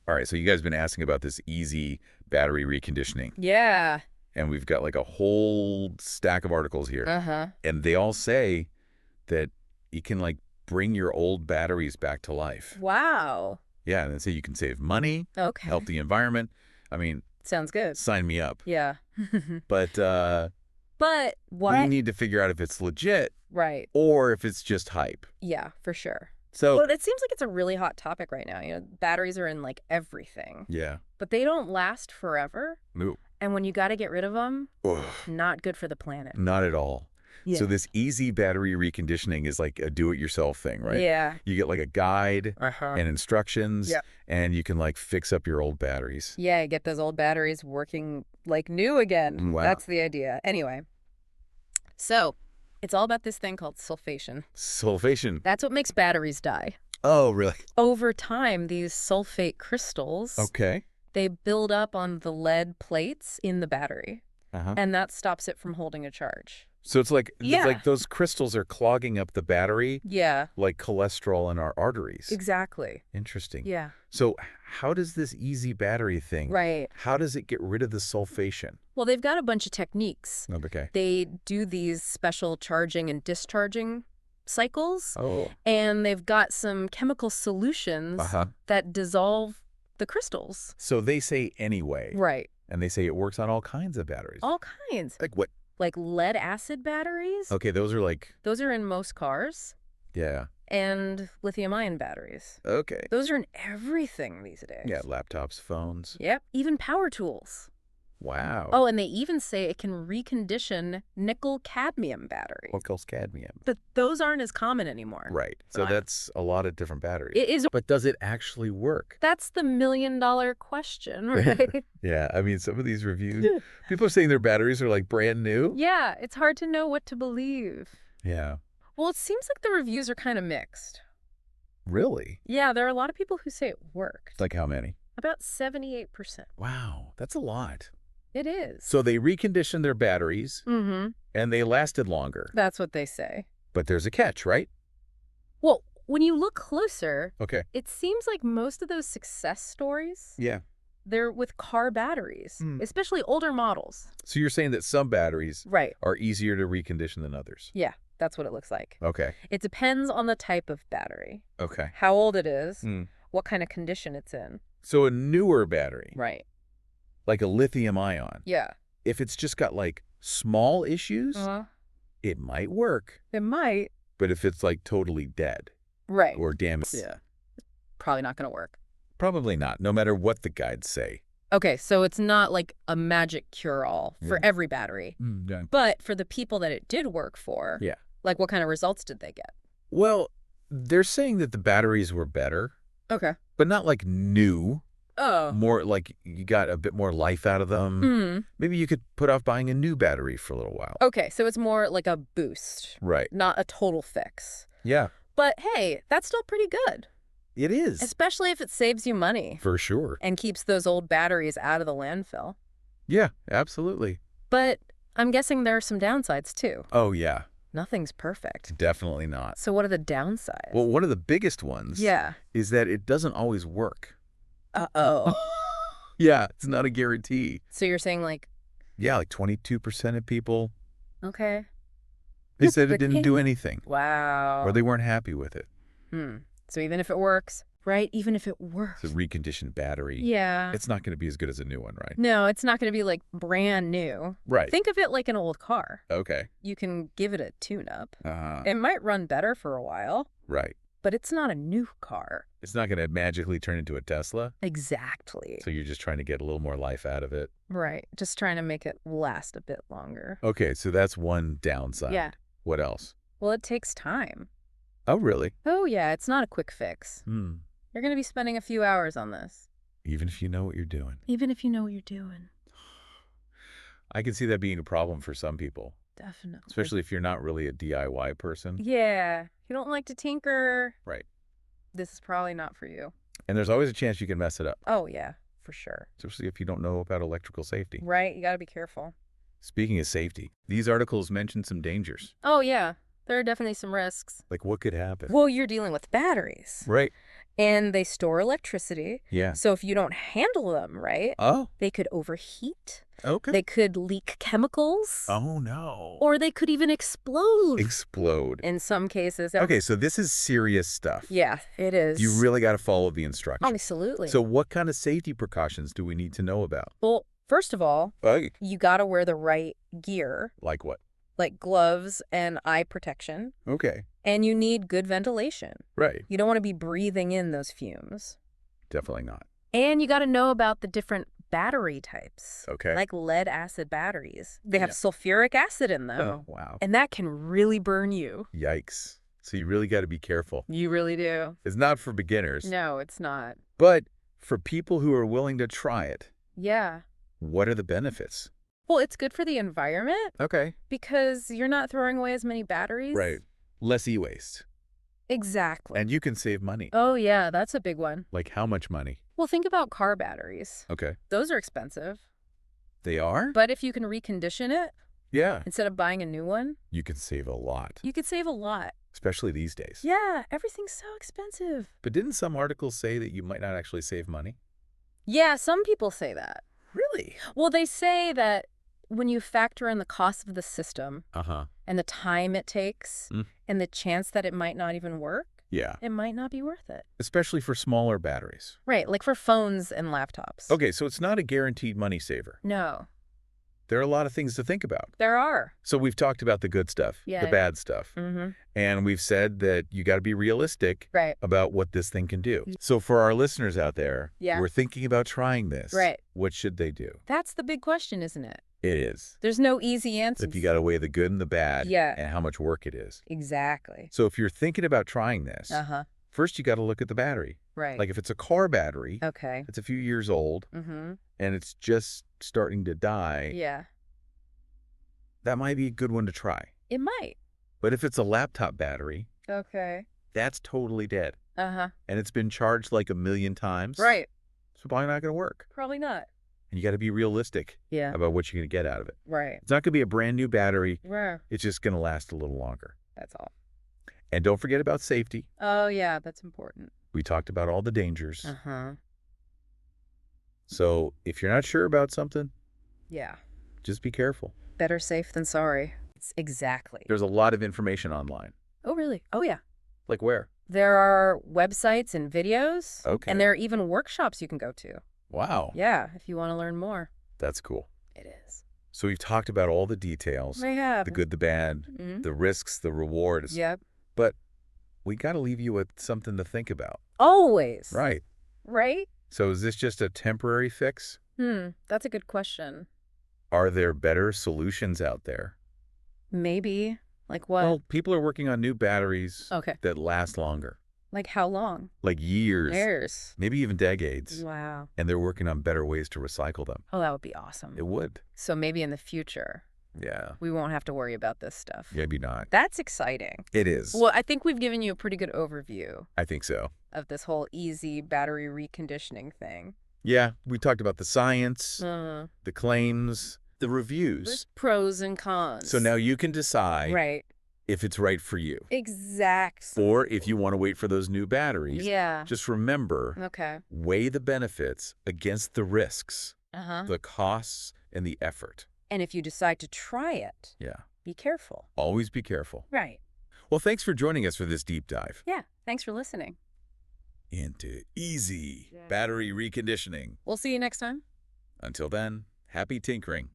All right, so you guys have been asking about this EZ battery reconditioning. Yeah. And we've got like a whole stack of articles here. Uh-huh. And they all say that you can like bring your old batteries back to life. Wow. Yeah, and they say you can save money, Okay. help the environment. I mean, Sounds good. sign me up. Yeah. But But we what? need to figure out if it's legit Right. or if it's just hype. Yeah, for sure. So, Well, it seems like it's a really hot topic right now. Batteries are in like everything, yeah. but they don't last forever. No. And when you got to get rid of them, Ugh, not good for the planet. not at all. Yeah. So this EZ battery reconditioning is like a do-it-yourself thing, right? Yeah. You get like a guide and instructions, Yep. and you can like fix up your old batteries. Yeah, get those old batteries working like new again. Wow. That's the idea. Anyway, so it's all about this thing called sulfation. Sulfation. That's what makes batteries die. Oh, really? Over time, these sulfate crystals, Okay. they build up on the lead plates in the battery, and that stops it from holding a charge. So it's like Yeah. those crystals are clogging up the battery Yeah, like cholesterol in our arteries. exactly. Interesting. Yeah, So how does this EZ battery thing, right. how does it get rid of the sulfation? Well, they've got a bunch of techniques. Okay. They do these special charging and discharging cycles, Oh. and they've got some chemical solutions that dissolve the crystals. So they say anyway. Right. And they say it works on all kinds of batteries. All kinds. Like what? Like lead acid batteries. Okay, those are like, Those are in most cars. yeah. And lithium-ion batteries. Okay. Those are in everything these days. Yeah, laptops, phones. Yep. Even power tools. Wow. Oh, and they even say it can recondition nickel-cadmium batteries. Nickel's cadmium. But those aren't as common anymore. Right. So that's a lot of different batteries. It is. But does it actually work? That's the million-dollar question, right? Yeah, I mean, some of these reviews, people are saying their batteries are like brand new. Yeah, it's hard to know what to believe. Yeah. Well, it seems like the reviews are kind of mixed. Really? Yeah, there are a lot of people who say it worked. Like how many? About 78%. Wow, that's a lot. It is. So they reconditioned their batteries Mm-hmm. and they lasted longer. That's what they say. But there's a catch, right? Well, when you look closer, Okay. it seems like most of those success stories, Yeah. they're with car batteries, especially older models. So you're saying that some batteries Right. are easier to recondition than others. Yeah, that's what it looks like. Okay. It depends on the type of battery, Okay. how old it is, Mm. what kind of condition it's in. So a newer battery, Right. like a lithium ion, Yeah. if it's just got like small issues, Uh-huh. it might work. It might. But if it's like totally dead Right. or damaged, Yeah. Probably not going to work. probably not, no matter what the guides say. Okay, so it's not like a magic cure-all for Yeah. every battery. Yeah. But for the people that it did work for, Yeah. like what kind of results did they get? Well, they're saying that the batteries were better, Okay. but not like new. Oh. More like you got a bit more life out of them. Mm. Maybe you could put off buying a new battery for a little while. Okay, so it's more like a boost, Right. not a total fix. Yeah, But hey, that's still pretty good, it is. especially if it saves you money For sure. and keeps those old batteries out of the landfill. Yeah, absolutely. But I'm guessing there are some downsides too. Oh, yeah. Nothing's perfect. Definitely not. So what are the downsides? Well, one of the biggest ones yeah. is that it doesn't always work. Uh-oh. Yeah, it's not a guarantee. So you're saying like, Yeah, like 22% of people, okay. they said it didn't do anything Wow. or they weren't happy with it. So even if it works, right? Even if it works. It's a reconditioned battery. Yeah. It's not going to be as good as a new one, right? No, it's not going to be like brand new. Right. Think of it like an old car. Okay. You can give it a tune-up. Uh-huh. It might run better for a while, Right. but it's not a new car. It's not going to magically turn into a Tesla. Exactly. So you're just trying to get a little more life out of it. Right. Just trying to make it last a bit longer. Okay, so that's one downside. Yeah. What else? Well, it takes time. Oh, really? Oh, yeah. It's not a quick fix. Hmm. You're going to be spending a few hours on this. Even if you know what you're doing. Even if you know what you're doing. I can see that being a problem for some people, Definitely. especially if you're not really a DIY person. Yeah. You don't like to tinker. Right. This is probably not for you. And there's always a chance you can mess it up, Oh, yeah. For sure. especially if you don't know about electrical safety. Right. You got to be careful. Speaking of safety, these articles mention some dangers. Oh, yeah. There are definitely some risks. Like what could happen? Well, you're dealing with batteries. Right. And they store electricity. Yeah. So if you don't handle them right, Oh, they could overheat. okay. They could leak chemicals. Oh, no. Or they could even explode. Explode. In some cases. Okay, so this is serious stuff. Yeah, it is. You really got to follow the instructions. Absolutely. So what kind of safety precautions do we need to know about? Well, first of all, you got to wear the right gear. Like what? Like gloves and eye protection. Okay. And you need good ventilation. Right. You don't want to be breathing in those fumes. Definitely not. And you got to know about the different battery types. Okay. Like lead-acid batteries. They have sulfuric acid in them. Oh, wow. And that can really burn you. Yikes. So you really got to be careful. You really do. It's not for beginners. No, it's not. But for people who are willing to try it, Yeah. what are the benefits? Well, it's good for the environment Okay. because you're not throwing away as many batteries. Right. Less e-waste. Exactly. And you can save money. Oh, yeah, that's a big one. Like how much money? Well, think about car batteries. Okay. Those are expensive. They are? But if you can recondition it Yeah. instead of buying a new one, You can save a lot, you could save a lot. especially these days. Yeah, everything's so expensive. But didn't some articles say that you might not actually save money? Yeah, some people say that. Really? Well, they say that when you factor in the cost of the system Uh-huh. and the time it takes and the chance that it might not even work, Yeah. it might not be worth it. Especially for smaller batteries. Right, like for phones and laptops. Okay, so it's not a guaranteed money saver. No, There are a lot of things to think about. there are. So we've talked about the good stuff, Yeah, the yeah. bad stuff. Mm-hmm. And we've said that you got to be realistic Right. about what this thing can do. So for our listeners out there Yeah. who are thinking about trying this, Right. what should they do? That's the big question, isn't it? It is. There's no easy answer. If you got to weigh the good and the bad Yeah. and how much work it is. Exactly. So if you're thinking about trying this, Uh-huh. first you got to look at the battery. Right. Like if it's a car battery, Okay. it's a few years old Mm-hmm. and it's just starting to die, Yeah. that might be a good one to try. It might. But if it's a laptop battery, Okay. that's totally dead. Uh-huh. And it's been charged like 1,000,000 times. Right. It's probably not going to work. Probably not. And you got to be realistic Yeah. about what you're going to get out of it. Right. It's not going to be a brand new battery. Rare. It's just going to last a little longer. That's all. And don't forget about safety. Oh, yeah, that's important. We talked about all the dangers. Uh-huh. So if you're not sure about something, Yeah. just be careful. Better safe than sorry. It's exactly. There's a lot of information online. Oh, really? Oh, yeah. Like where? There are websites and videos. Okay. And there are even workshops you can go to. Wow. Yeah, if you want to learn more. That's cool. It is. So we've talked about all the details, I have. the good, the bad, Mhm. the risks, the rewards. Yep. But we got to leave you with something to think about. Always. Right. Right? So is this just a temporary fix? That's a good question. Are there better solutions out there? Maybe. Like what? Well, people are working on new batteries Okay. that last longer, Like how long? like years, Years. maybe even decades. Wow. And they're working on better ways to recycle them. Oh, that would be awesome. It would. So maybe in the future, Yeah. we won't have to worry about this stuff. Maybe not. That's exciting. It is. Well, I think we've given you a pretty good overview I think so. of this whole EZ battery reconditioning thing. Yeah. We talked about the science, the claims, the There's reviews. pros and cons. So now you can decide Right. if it's right for you. Exactly. Or if you want to wait for those new batteries. Yeah. Just remember, Okay. weigh the benefits against the risks, Uh-huh. the costs, and the effort. And if you decide to try it, Yeah. be careful. Always be careful. Right. Well, thanks for joining us for this deep dive Yeah. Thanks for listening. into EZ Battery Reconditioning. We'll see you next time. Until then, happy tinkering.